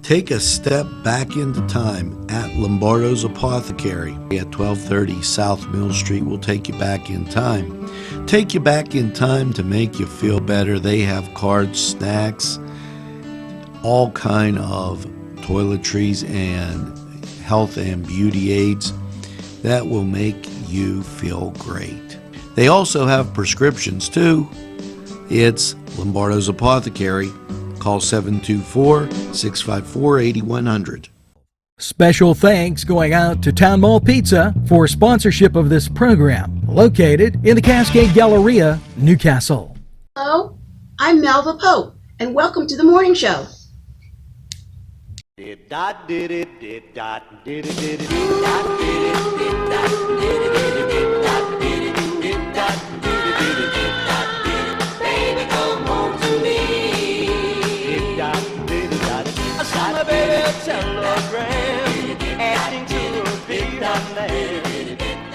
Take a step back into time at Lombardo's Apothecary at 1230 South Mill Street. Will take you back in time. Take you back in time to make you feel better. They have cards, snacks, all kind of toiletries and health and beauty aids that will make you feel great. They also have prescriptions too. It's Lombardo's Apothecary. Call 724-654-8100. Special thanks going out to Town Mall Pizza for sponsorship of this program, located in the Cascade Galleria, Newcastle. Hello, I'm Melva Pope, and welcome to the morning show.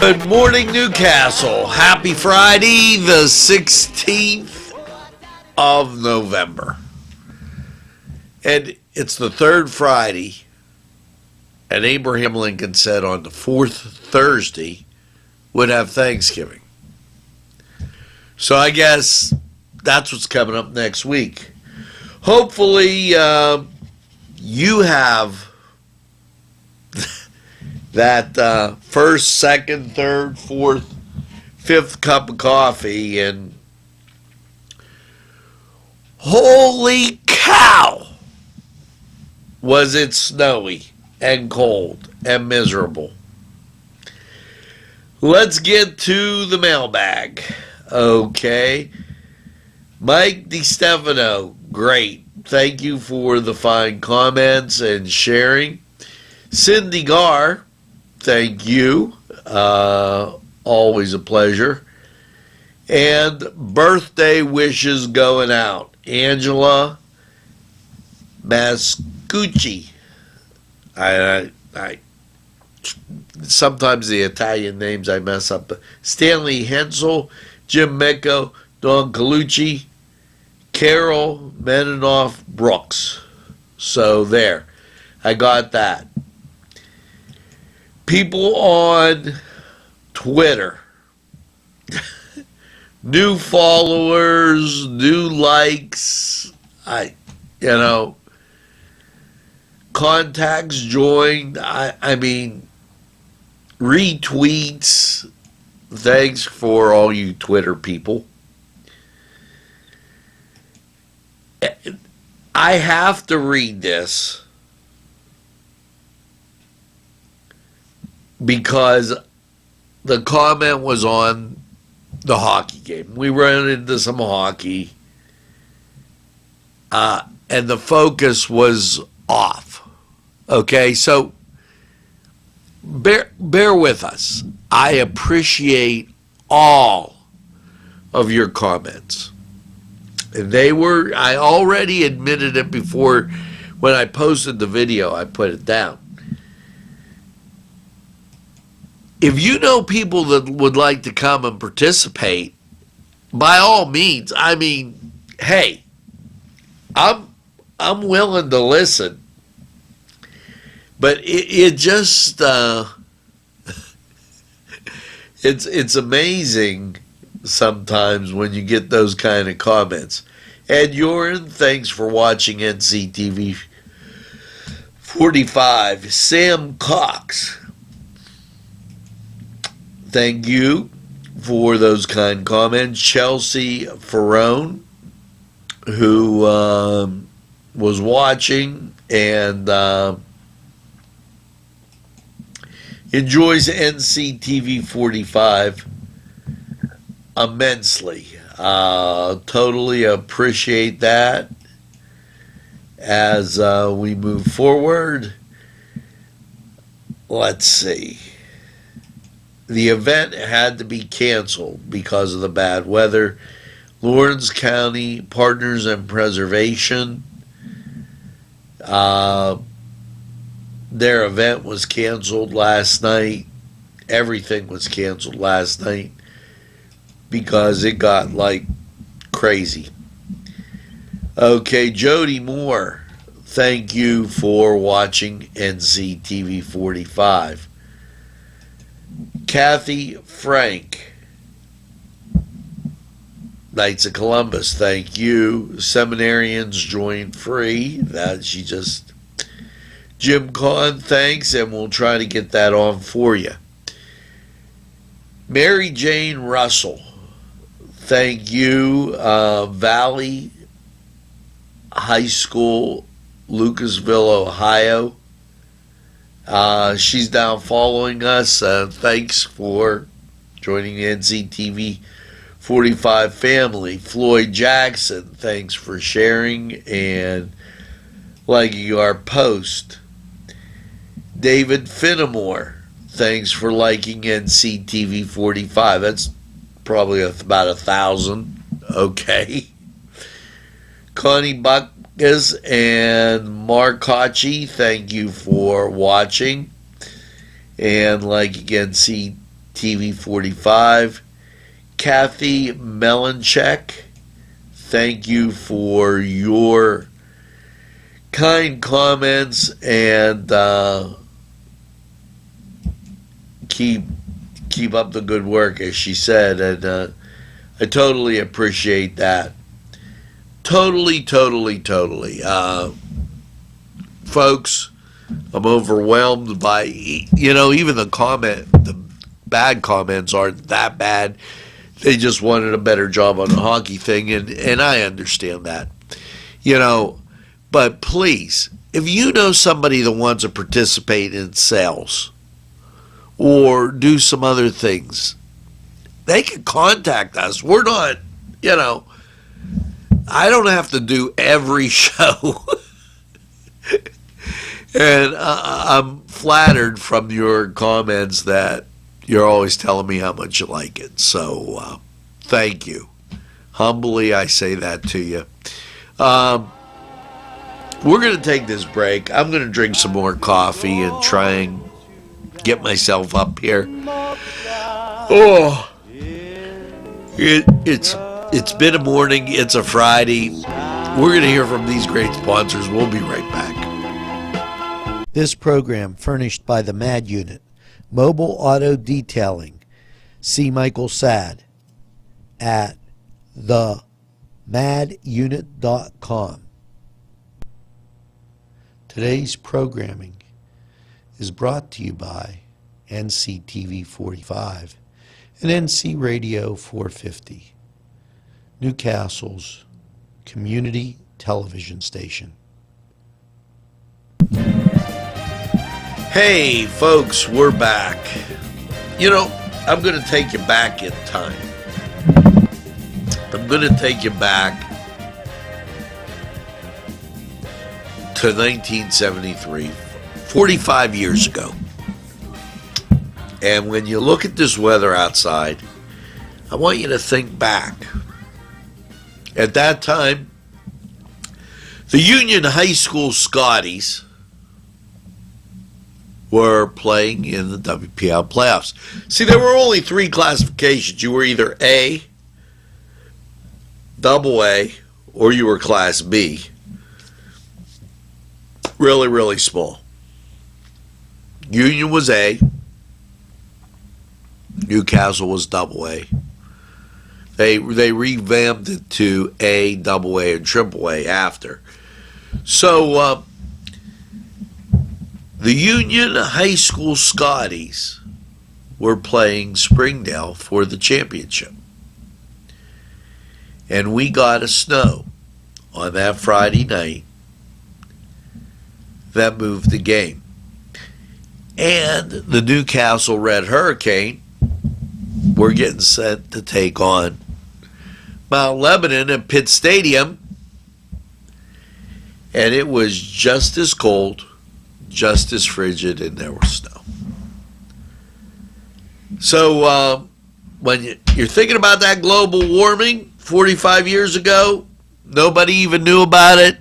Good morning, Newcastle. Happy Friday, the 16th of November. And it's the third Friday, and Abraham Lincoln said on the fourth Thursday would have Thanksgiving. So I guess that's what's coming up next week. Hopefully, you have that first, second, third, fourth, fifth cup of coffee, and holy cow, was it snowy and cold and miserable. Let's get to the mailbag. Okay. Mike DiStefano, great. Thank you for the fine comments and sharing. Cindy Garr, thank you. Always a pleasure. And birthday wishes going out. Angela Mascucci. I sometimes the Italian names I mess up. Stanley Hensel, Jim Mecco, Don Colucci, Carol Meninoff Brooks. So there, I got that. People on Twitter, new followers, new likes, contacts joined, I mean, retweets. Thanks for all you Twitter people. I have to read this because the comment was on the hockey game. We ran into some hockey, and the focus was off. Okay, so bear with us. I appreciate all of your comments. And I already admitted it before when I posted the video, I put it down. If you know people that would like to come and participate, by all means, I mean, hey, I'm willing to listen. But it just it's amazing sometimes when you get those kind of comments. Ed Yoren, thanks for watching NCTV45. Sam Cox, thank you for those kind comments. Chelsea Ferrone, who was watching and enjoys NCTV45 immensely. Totally appreciate that as we move forward. Let's see. The event had to be canceled because of the bad weather. Lawrence County Partners in Preservation, their event was canceled last night. Everything was canceled last night because it got like crazy. Okay, Jody Moore, thank you for watching NCTV45. Kathy Frank, Knights of Columbus, thank you. Seminarians join free. That she just. Jim Kahn, thanks, and we'll try to get that on for you. Mary Jane Russell, thank you. Valley High School, Lucasville, Ohio. She's now following us. Thanks for joining the NCTV 45 family. Floyd Jackson, thanks for sharing and liking our post. David Finnemore, thanks for liking NCTV 45. That's probably about 1,000. Okay. Connie Buckus and Mark Hachi, thank you for watching and liking NCTV 45. Kathy Melanchek, thank you for your kind comments and keep up the good work, as she said, and I totally appreciate that. Totally. Folks, I'm overwhelmed by, even the bad comments aren't that bad. They just wanted a better job on the hockey thing, and I understand that. But please, if you know somebody that wants to participate in sales or do some other things, they can contact us. We're not, I don't have to do every show. And I'm flattered from your comments that you're always telling me how much you like it. So thank you. Humbly, I say that to you. We're going to take this break. I'm going to drink some more coffee and try and get myself up here. Oh, it's been a morning. It's a Friday. We're going to hear from these great sponsors. We'll be right back. This program furnished by the MAD Unit, Mobile Auto Detailing. See Michael Sad at themadunit.com. Today's programming is brought to you by NCTV 45 and NC Radio 450, Newcastle's community television station. Hey, folks, we're back. I'm going to take you back in time. I'm going to take you back to 1973, 45 years ago. And when you look at this weather outside, I want you to think back. At that time, the Union High School Scotties were playing in the WPL playoffs. See, there were only three classifications. You were either A, Double A, or you were Class B. Really, really small. Union was A. Newcastle was Double A. They revamped it to A, Double A, and Triple A after. So, the Union High School Scotties were playing Springdale for the championship. And we got a snow on that Friday night that moved the game. And the Newcastle Red Hurricane were getting sent to take on Mount Lebanon at Pitt Stadium. And it was just as cold, just as frigid, and there was snow. So when you're thinking about that global warming 45 years ago, nobody even knew about it.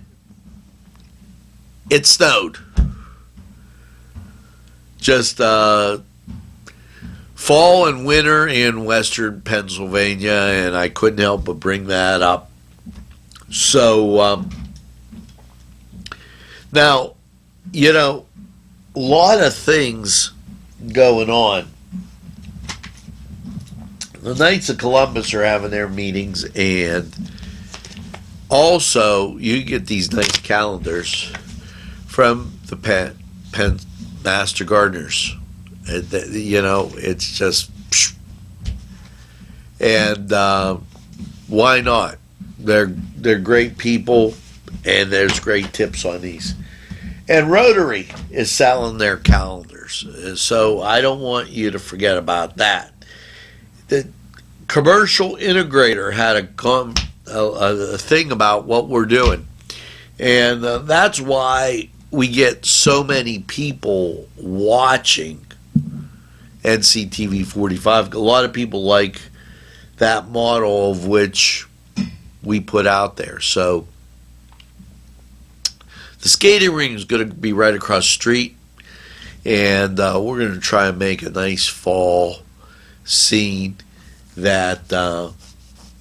It snowed. Just fall and winter in western Pennsylvania, and I couldn't help but bring that up. So Now, a lot of things going on. The Knights of Columbus are having their meetings, and also you get these nice calendars from the Penn Master Gardeners. It's just, and why not? They're great people, and there's great tips on these. And Rotary is selling their calendars, so I don't want you to forget about that. The Commercial Integrator had a thing about what we're doing, and that's why we get so many people watching NCTV45. A lot of people like that model of which we put out there. So the skating ring is going to be right across the street, and we're going to try and make a nice fall scene that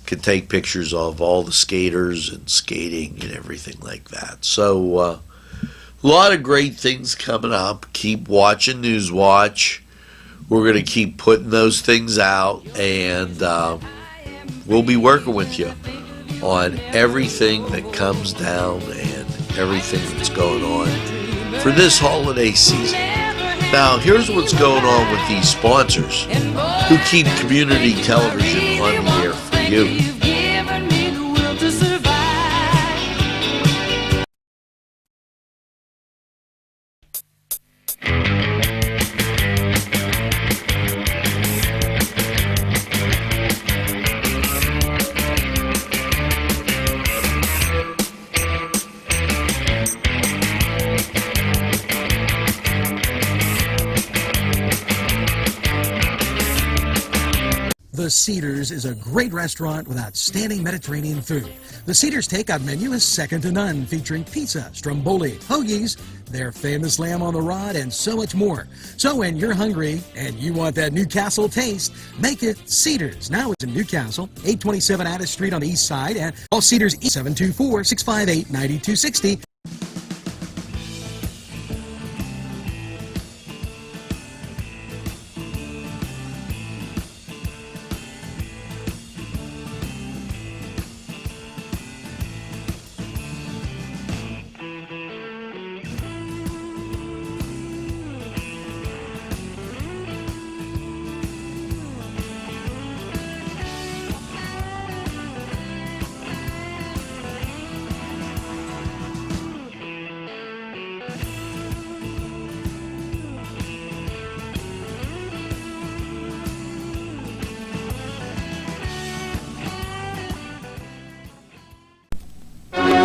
can take pictures of all the skaters and skating and everything like that. So a lot of great things coming up. Keep watching Newswatch. We're going to keep putting those things out, and we'll be working with you on everything that comes down and everything that's going on for this holiday season. Now, here's what's going on with these sponsors who keep community television on the air for you. The Cedars is a great restaurant with outstanding Mediterranean food. The Cedars takeout menu is second to none, featuring pizza, stromboli, hoagies, their famous lamb on the rod, and so much more. So when you're hungry and you want that Newcastle taste, make it Cedars. Now it's in Newcastle, 827 Addis Street on the east side, and all Cedars 724-658-9260.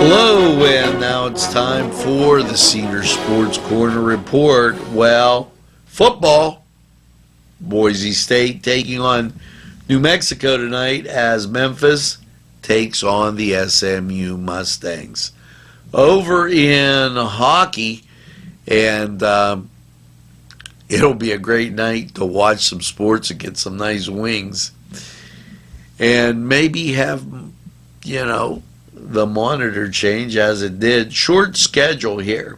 Hello, and now it's time for the Cedar Sports Corner Report. Well, football. Boise State taking on New Mexico tonight as Memphis takes on the SMU Mustangs. Over in hockey, and it'll be a great night to watch some sports and get some nice wings. And maybe have, the monitor change as it did. Short schedule here.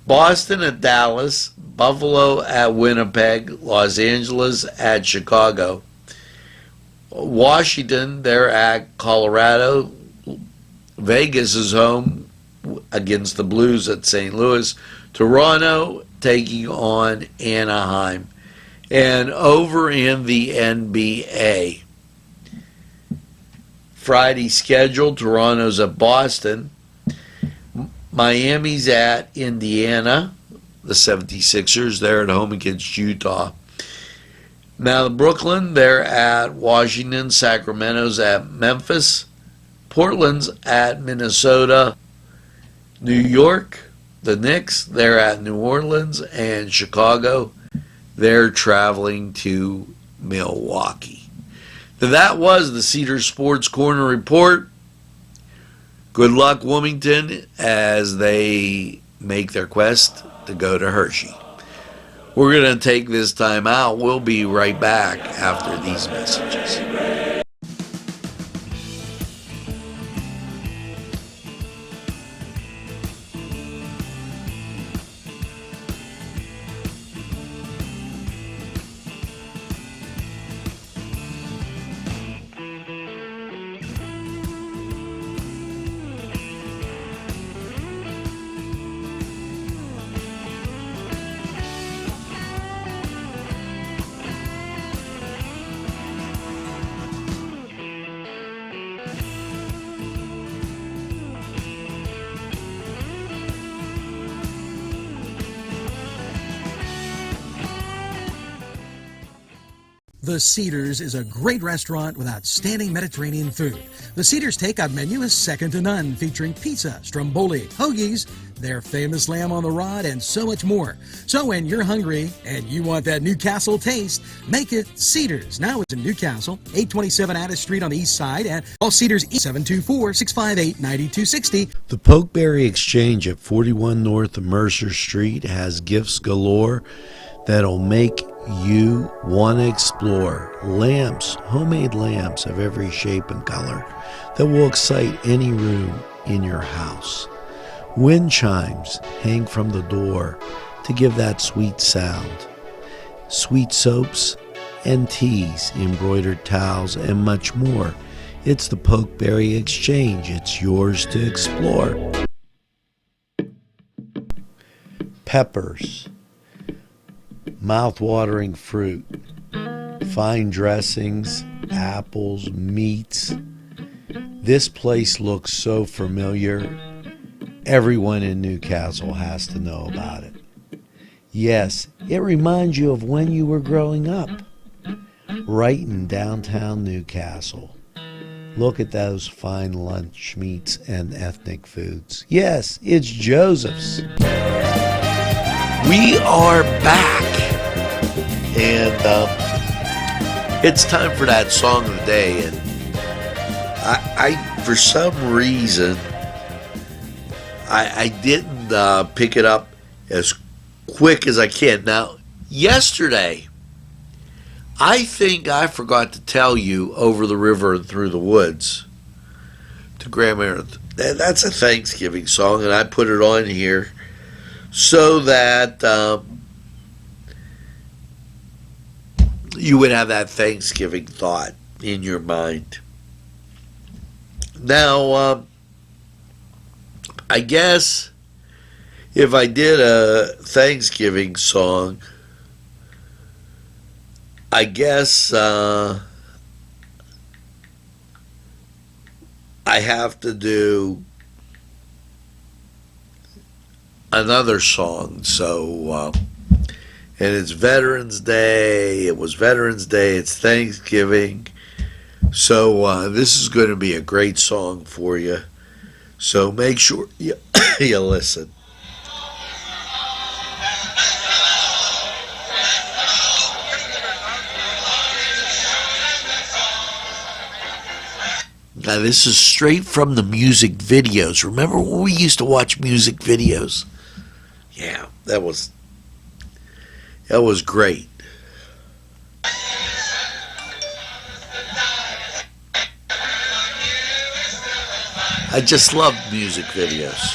Boston at Dallas, Buffalo at Winnipeg, Los Angeles at Chicago. Washington, they're at Colorado. Vegas is home against the Blues at St. Louis. Toronto taking on Anaheim. And over in the NBA, Friday schedule, Toronto's at Boston. Miami's at Indiana. The 76ers, they're at home against Utah. Now, Brooklyn, they're at Washington. Sacramento's at Memphis. Portland's at Minnesota. New York, the Knicks, they're at New Orleans. And Chicago, they're traveling to Milwaukee. Now, that was the Cedar Sports Corner Report. Good luck, Wilmington, as they make their quest to go to Hershey. We're going to take this time out. We'll be right back after these messages. The Cedars is a great restaurant with outstanding Mediterranean food. The Cedars takeout menu is second to none, featuring pizza, stromboli, hoagies, their famous lamb on the rod, and so much more. So when you're hungry and you want that Newcastle taste, make it Cedars. Now it's in Newcastle, 827 Addis Street on the east side, and all Cedars 724-658-9260. The Pokeberry Exchange at 41 North Mercer Street has gifts galore that'll make you want to explore. Lamps, homemade lamps of every shape and color that will excite any room in your house. Wind chimes hang from the door to give that sweet sound. Sweet soaps and teas, embroidered towels, and much more. It's the Pokeberry Exchange. It's yours to explore. Peppers, mouth-watering fruit, fine dressings, apples, meats. This place looks so familiar. Everyone in Newcastle has to know about it. Yes, it reminds you of when you were growing up, right in downtown Newcastle. Look at those fine lunch meats and ethnic foods. Yes, it's Joseph's. We are back, and it's time for that song of the day. And I for some reason, I didn't pick it up as quick as I can. Now, yesterday, I think I forgot to tell you Over the River and Through the Woods to Grandma. That's a Thanksgiving song, and I put it on here so that you would have that Thanksgiving thought in your mind. Now, I guess if I did a Thanksgiving song, I guess I have to do another song. So, and it's Veterans Day. It was Veterans Day. It's Thanksgiving. So this is going to be a great song for you. So make sure you listen. Now this is straight from the music videos. Remember when we used to watch music videos? Yeah, that was great. I just love music videos.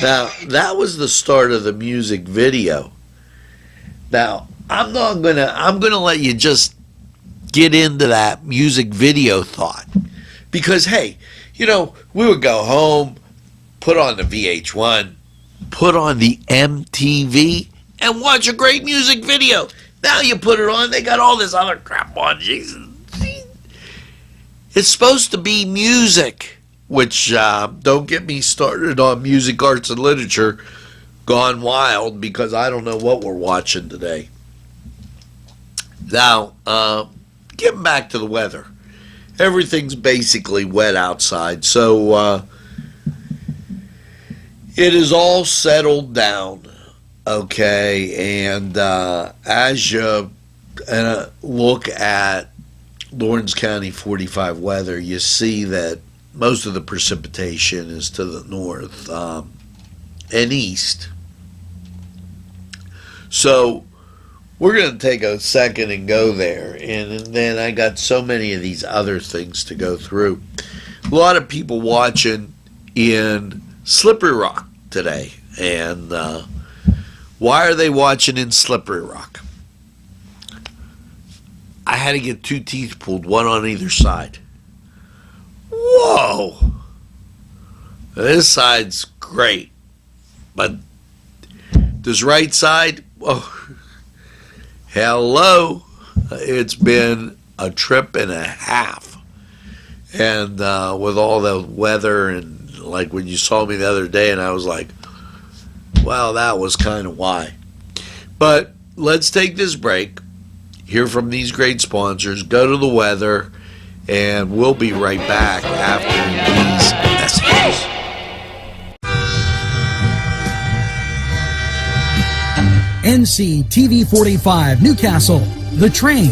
Now, that was the start of the music video. Now, I'm gonna let you just get into that music video thought. Because, hey, you know, we would go home, put on the VH1, put on the MTV, and watch a great music video. Now you put it on, they got all this other crap on. Jesus. It's supposed to be music, which, don't get me started on music, arts, and literature gone wild, because I don't know what we're watching today. Now, getting back to the weather. Everything's basically wet outside, so it is all settled down, okay? And as you look at Lawrence County 45 weather, you see that most of the precipitation is to the north and east. So we're going to take a second and go there, and then I got so many of these other things to go through. A lot of people watching in Slippery Rock today, and why are they watching in Slippery Rock? I had to get 2 teeth pulled, one on either side. Whoa! This side's great, but this right side, oh, hello. It's been a trip and a half. And with all the weather, and like when you saw me the other day, and I was like, wow, that was kind of why. But let's take this break, hear from these great sponsors, go to the weather, and we'll be right back after these messages. NCTV45 Newcastle, The Train.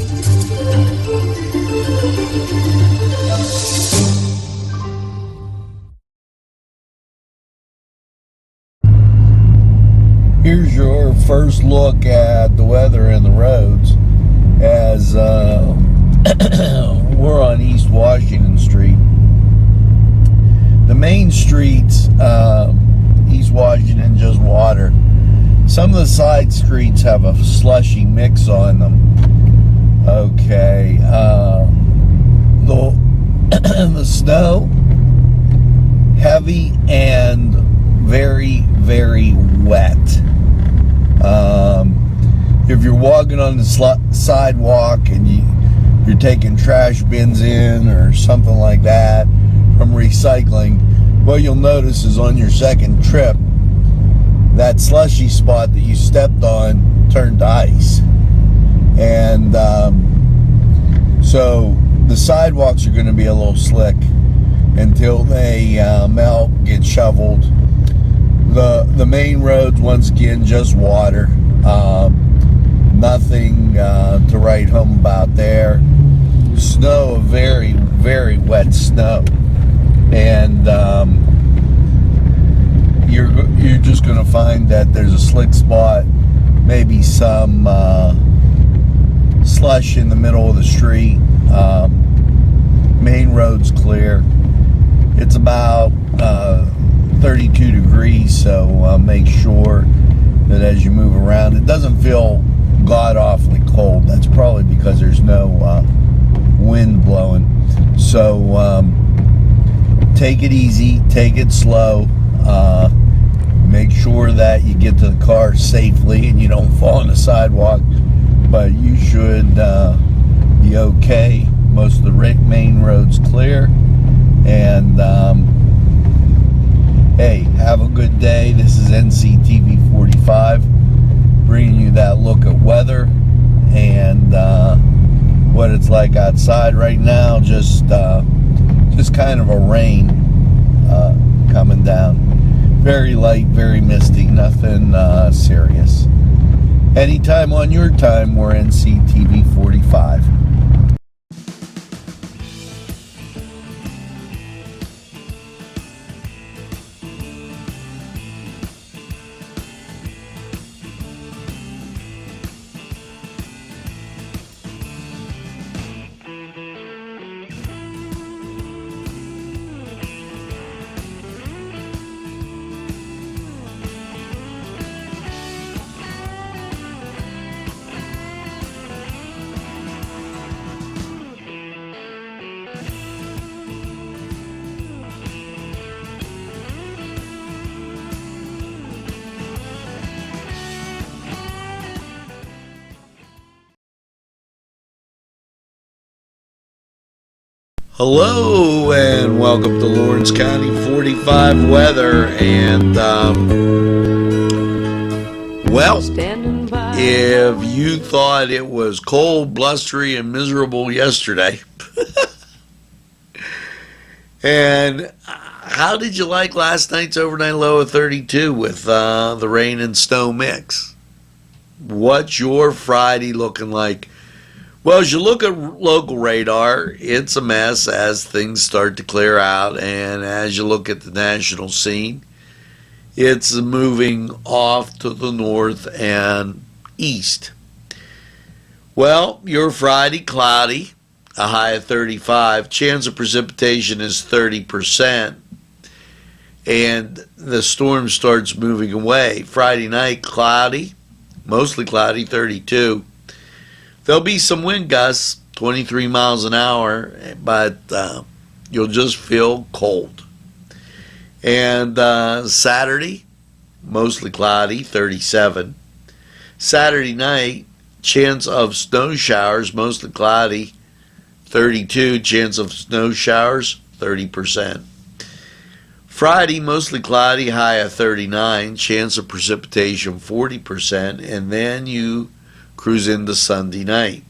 Here's your first look at the weather and the roads as we're on East Washington Street. The main streets, East Washington, just water. Some of the side streets have a slushy mix on them. Okay, the snow, heavy and very, very wet. If you're walking on the sidewalk and you're taking trash bins in or something like that from recycling, what you'll notice is on your second trip, that slushy spot that you stepped on turned to ice. And so the sidewalks are going to be a little slick until they melt, get shoveled. The main roads, once again, just water. Nothing to write home about there. Snow, very, very wet snow. And you're just going to find that there's a slick spot, maybe some slush in the middle of the street. Main road's clear. It's about 32 degrees, so make sure that as you move around, it doesn't feel god-awfully cold. That's probably because there's no wind blowing. So take it easy, take it slow. Make sure that you get to the car safely and you don't fall on the sidewalk, but you should be okay. Most of the main road's clear, and hey, have a good day. This is NCTV45 bringing you that look at weather and what it's like outside right now. Just kind of a rain coming down. Very light, very misty, nothing serious. Anytime on your time, we're NCTV45. Hello and welcome to Lawrence County 45 weather. And well, if you thought it was cold, blustery, and miserable yesterday, and how did you like last night's overnight low of 32 with the rain and snow mix? What's your Friday looking like? Well, as you look at local radar, it's a mess as things start to clear out, and as you look at the national scene, it's moving off to the north and east. Well, your Friday, cloudy, a high of 35. Chance of precipitation is 30%, and the storm starts moving away. Friday night, cloudy, mostly cloudy, 32. There'll be some wind gusts, 23 miles an hour, but you'll just feel cold. And Saturday, mostly cloudy, 37. Saturday night, Chance of snow showers, mostly cloudy, 32. Chance of snow showers, 30%. Friday, mostly cloudy, high of 39. Chance of precipitation, 40%. And then you cruise into Sunday night.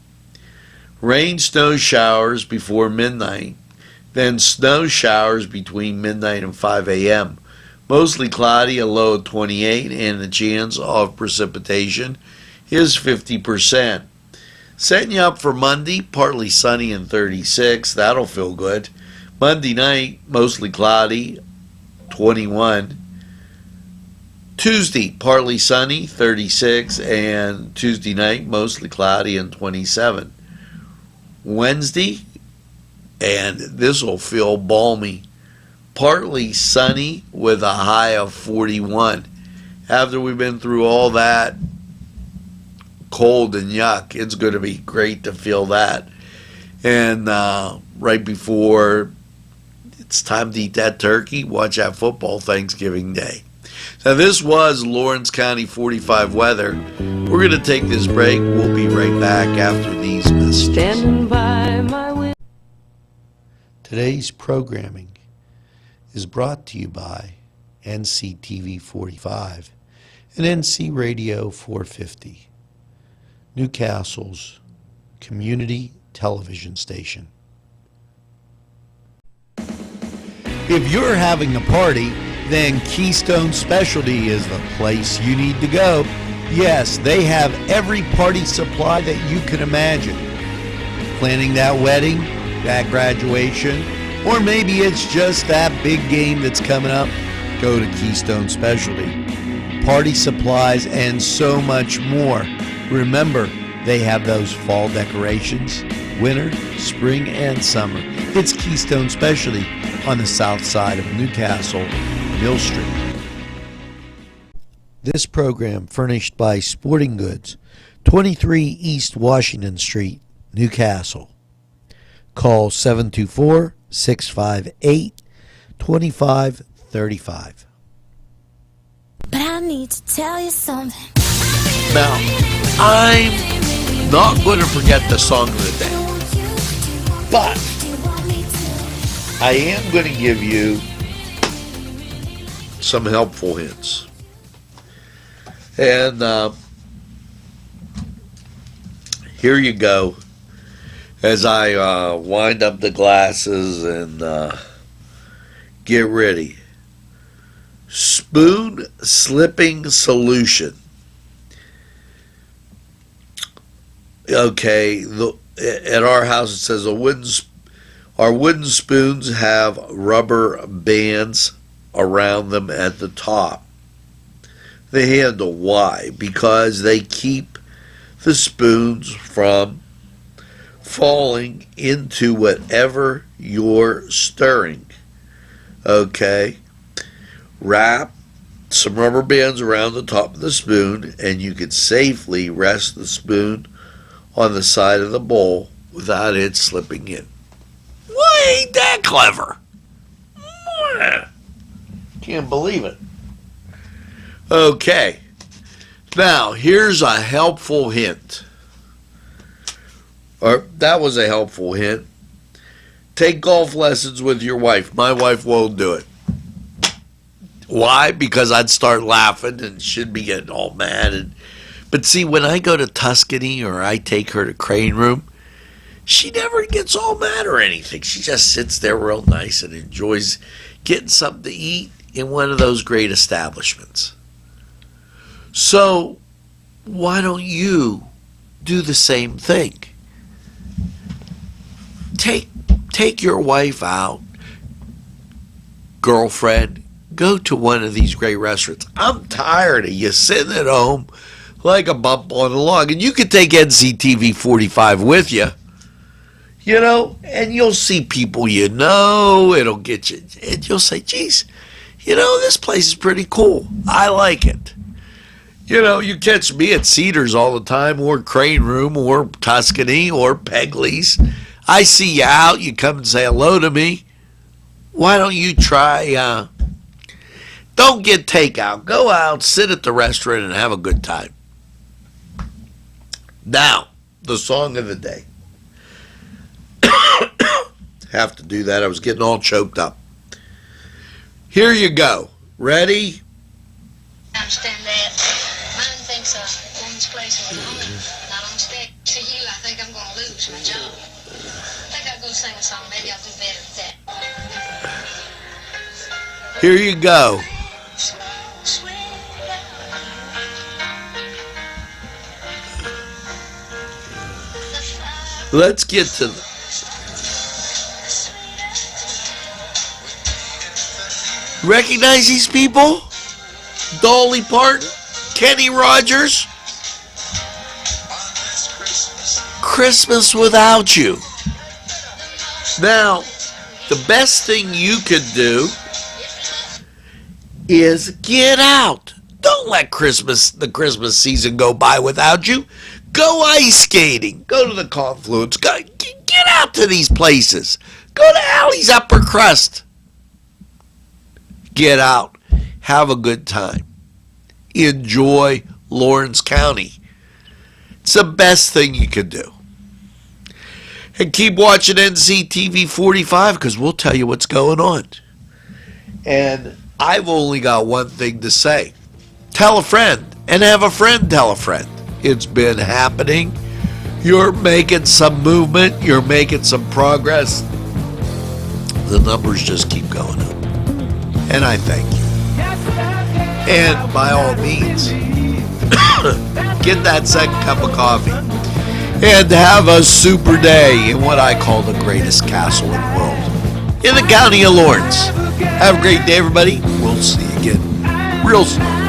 Rain, snow showers before midnight. Then snow showers between midnight and 5 a.m. Mostly cloudy, a low of 28. And the chance of precipitation is 50%. Setting you up for Monday, partly sunny and 36. That'll feel good. Monday night, mostly cloudy, 21. Tuesday, partly sunny, 36. And Tuesday night, mostly cloudy and 27. Wednesday, and this will feel balmy, partly sunny with a high of 41. After we've been through all that cold and yuck, it's going to be great to feel that. And right before it's time to eat that turkey, watch that football Thanksgiving Day. Now, this was Lawrence County 45 weather. We're going to take this break. We'll be right back after these messages. Standing by my window. Today's programming is brought to you by NCTV45 and NC Radio 450, Newcastle's community television station. If you're having a party, then Keystone Specialty is the place you need to go. Yes, they have every party supply that you can imagine. Planning that wedding, that graduation, or maybe it's just that big game that's coming up, go to Keystone Specialty. Party supplies and so much more. Remember, they have those fall decorations, winter, spring, and summer. It's Keystone Specialty on the south side of Newcastle, Mill Street. This program furnished by Sporting Goods, 23 East Washington Street, Newcastle. Call 724-658-2535. But I need to tell you something. Now, I'm not going to forget the song of the day, but I am going to give you some helpful hints. And here you go as I wind up the glasses and get ready. Spoon slipping solution. Okay, at our house it says our wooden spoons have rubber bands around them at the top. The handle. Why? Because they keep the spoons from falling into whatever you're stirring. Okay? Wrap some rubber bands around the top of the spoon and you can safely rest the spoon on the side of the bowl without it slipping in. Why ain't that clever? Can't believe it. Okay. Now, here's a helpful hint. Or that was a helpful hint. Take golf lessons with your wife. My wife won't do it. Why? Because I'd start laughing and she'd be getting all mad. But see, when I go to Tuscany or I take her to Crane Room, she never gets all mad or anything. She just sits there real nice and enjoys getting something to eat in one of those great establishments. So, why don't you do the same thing? Take your wife out, girlfriend, go to one of these great restaurants. I'm tired of you sitting at home like a bump on a log. And you could take NCTV45 with you, you know, and you'll see people you know. It'll get you, and you'll say, geez, you know, this place is pretty cool. I like it. You know, you catch me at Cedars all the time, or Crane Room, or Tuscany, or Pegley's. I see you out, you come and say hello to me. Why don't you try, don't get takeout. Go out, sit at the restaurant, and have a good time. Now, the song of the day. Have to do that. I was getting all choked up. Here you go. Ready? I understand that. Mine thinks a woman's place is at home, not on stage. To you, I think I'm going to lose my job. I think I'll go sing a song. Maybe I'll do better at that. Here you go. Let's get to the... Recognize these people? Dolly Parton, Kenny Rogers. Christmas Without You. Now, the best thing you could do is get out. Don't let the Christmas season go by without you. Go ice skating. Go to the Confluence. Get out to these places. Go to Allie's Upper Crust. Get out. Have a good time. Enjoy Lawrence County. It's the best thing you can do. And keep watching NCTV45 because we'll tell you what's going on. And I've only got one thing to say. Tell a friend and have a friend tell a friend. It's been happening. You're making some movement. You're making some progress. The numbers just keep going up. And I thank you. And by all means, get that second cup of coffee. And have a super day in what I call the greatest castle in the world. In the county of Lawrence. Have a great day, everybody. We'll see you again real soon.